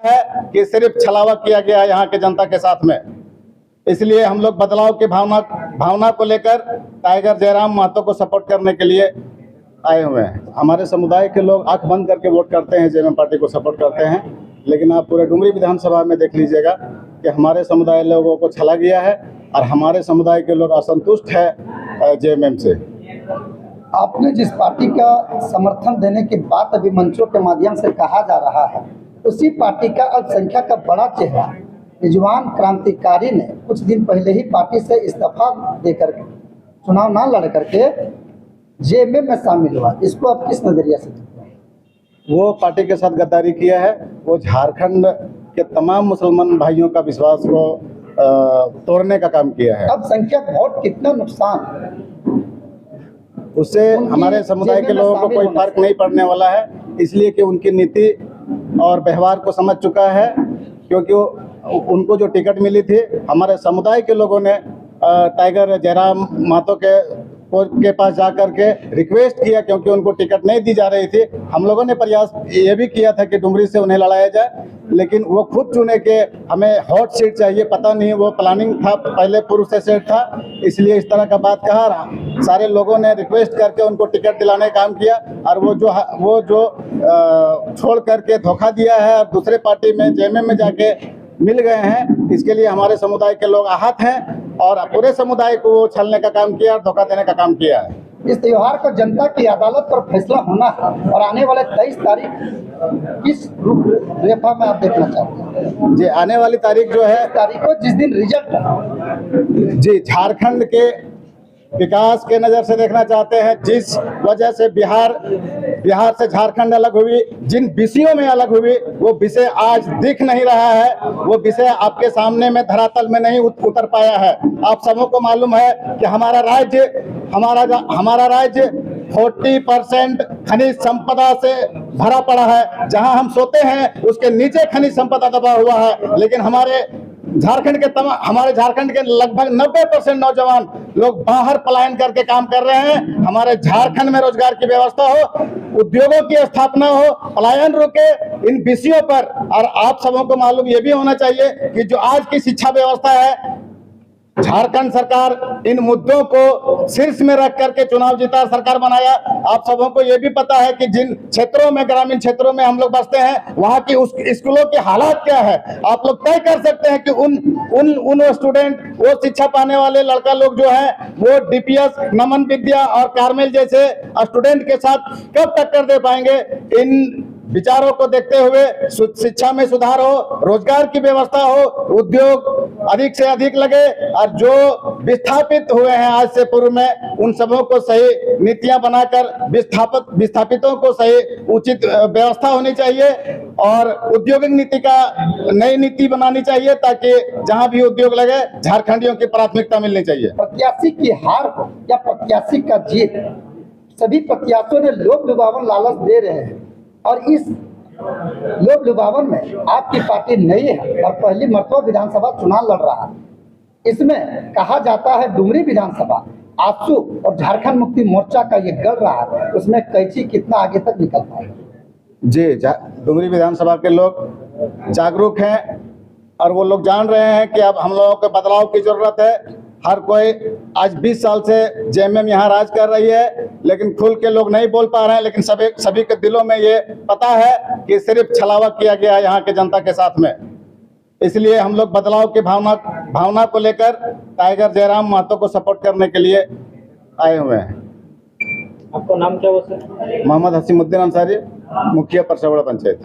है कि सिर्फ छलावा किया गया है यहाँ के जनता के साथ में। इसलिए हम लोग बदलाव की भावना को लेकर टाइगर जयराम महतो को सपोर्ट करने के लिए आए हुए हैं। हमारे समुदाय के लोग आंख बंद करके वोट करते हैं, जेएमएम पार्टी को सपोर्ट करते हैं, लेकिन आप पूरे डुमरी विधानसभा में देख लीजिएगा कि हमारे समुदाय लोगों को छला गया है और हमारे समुदाय के लोग असंतुष्ट है जेएमएम से। आपने जिस पार्टी का समर्थन देने की बात अभी मंचों के माध्यम से कहा जा रहा है, उसी पार्टी का अल्पसंख्यक का बड़ा चेहरा रिजवान क्रांतिकारी ने कुछ दिन पहले ही पार्टी से इस्तीफा देकर चुनाव ना लड़ करके जेएमएम में शामिल हुआ। इसको आप किस नजरिया से देखते हैं? वो पार्टी के साथ गद्दारी किया है। वो झारखंड के तमाम मुसलमान भाइयों का विश्वास को तोड़ने का काम किया है। अल्पसंख्यक वोट कितना नुकसान, उससे हमारे समुदाय के लोगों को कोई फर्क नहीं पड़ने वाला है, इसलिए कि उनकी नीति और व्यवहार को समझ चुका है। क्योंकि उनको जो टिकट मिली थी, हमारे समुदाय के लोगों ने टाइगर जयराम महतो के पास जाकर के रिक्वेस्ट किया, क्योंकि उनको टिकट नहीं दी जा रही थी। हम लोगों ने प्रयास ये भी किया था कि डुमरी से उन्हें लड़ाया जाए, लेकिन वो खुद चुने के हमें हॉट सीट चाहिए। पता नहीं वो प्लानिंग था, पहले पूर्व से सेट था, इसलिए इस तरह का बात कहा रहा। सारे लोगों ने रिक्वेस्ट करके उनको टिकट दिलाने का काम किया, और वो जो छोड़ करके धोखा दिया है और दूसरे पार्टी में जेएमएम में जाके मिल गए हैं, इसके लिए हमारे समुदाय के लोग आहत हैं और पूरे समुदाय को छलने का काम किया और धोखा देने का काम किया है। इस त्योहार को जनता की अदालत पर फैसला होना है और आने वाले 23 तारीख किस रूपरेखा में आप देखना चाहते हैं? जी, आने वाली तारीख जो है, तारीख को जिस दिन रिजल्ट है, जी, झारखंड के विकास के नज़र से देखना चाहते हैं। जिस वजह से बिहार से झारखंड अलग हुई, जिन विषयों में अलग हुई, वो विषय आज दिख नहीं रहा है। वो विषय आपके सामने में धरातल में नहीं उतर पाया है। आप सबों को मालूम है कि हमारा राज्य 40% खनिज संपदा से भरा पड़ा है। जहां हम सोते हैं उसके नीचे खनिज संपदा दबा हुआ है, लेकिन हमारे झारखंड के लगभग 90% नौजवान लोग बाहर पलायन करके काम कर रहे हैं। हमारे झारखंड में रोजगार की व्यवस्था हो, उद्योगों की स्थापना हो, पलायन रुके, इन विषयों पर। और आप सबों को मालूम ये भी होना चाहिए कि जो आज की शिक्षा व्यवस्था है, झारखंड सरकार इन मुद्दों को शीर्ष में रख करके चुनाव जीता, सरकार बनाया। आप सबों को यह भी पता है कि जिन क्षेत्रों में, ग्रामीण क्षेत्रों में हम लोग बसते हैं, वहां की उस स्कूलों के हालात क्या है। आप लोग तय कर सकते हैं कि उन स्टूडेंट, वो शिक्षा पाने वाले लड़का लोग जो है, वो डीपीएस, नमन विद्या और कार्मेल जैसे स्टूडेंट के साथ कब टक्कर दे पाएंगे। इन विचारों को देखते हुए शिक्षा में सुधार हो, रोजगार की व्यवस्था हो, उद्योग अधिक से अधिक लगे, और जो विस्थापित हुए हैं आज से पूर्व में, उन सबों को सही नीतियां बनाकर विस्थापितों को सही उचित व्यवस्था होनी चाहिए, और औद्योगिक नीति का नई नीति बनानी चाहिए, ताकि जहां भी उद्योग लगे झारखंडियों की प्राथमिकता मिलनी चाहिए। प्रत्याशी की हार हो या प्रत्याशी का जीत, सभी प्रत्याशियों ने लोभ लुभावन लालच दे रहे हैं, और इस लोभ लुभावन में आपकी पार्टी नई है और पहली मर्तबा विधानसभा चुनाव लड़ रहा है। इसमें कहा जाता है डुमरी विधानसभा आजसू और झारखंड मुक्ति मोर्चा का ये गढ़ रहा है, उसमें कैंची कितना आगे तक निकल पाएगा? जी, डुमरी विधानसभा के लोग जागरूक हैं और वो लोग जान रहे हैं कि अब हम लोगों को बदलाव की जरूरत है। हर कोई आज 20 साल से जेएमएम यहाँ राज कर रही है, लेकिन खुल के लोग नहीं बोल पा रहे हैं, लेकिन सभी के दिलों में ये पता है कि सिर्फ छलावा किया गया है यहाँ के जनता के साथ में। इसलिए हम लोग बदलाव की भावना को लेकर टाइगर जयराम महतो को सपोर्ट करने के लिए आए हुए हैं। आपका नाम क्या हुआ सर? मोहम्मद हसीमुद्दीन अंसारी, मुखिया परसौड़ा पंचायत।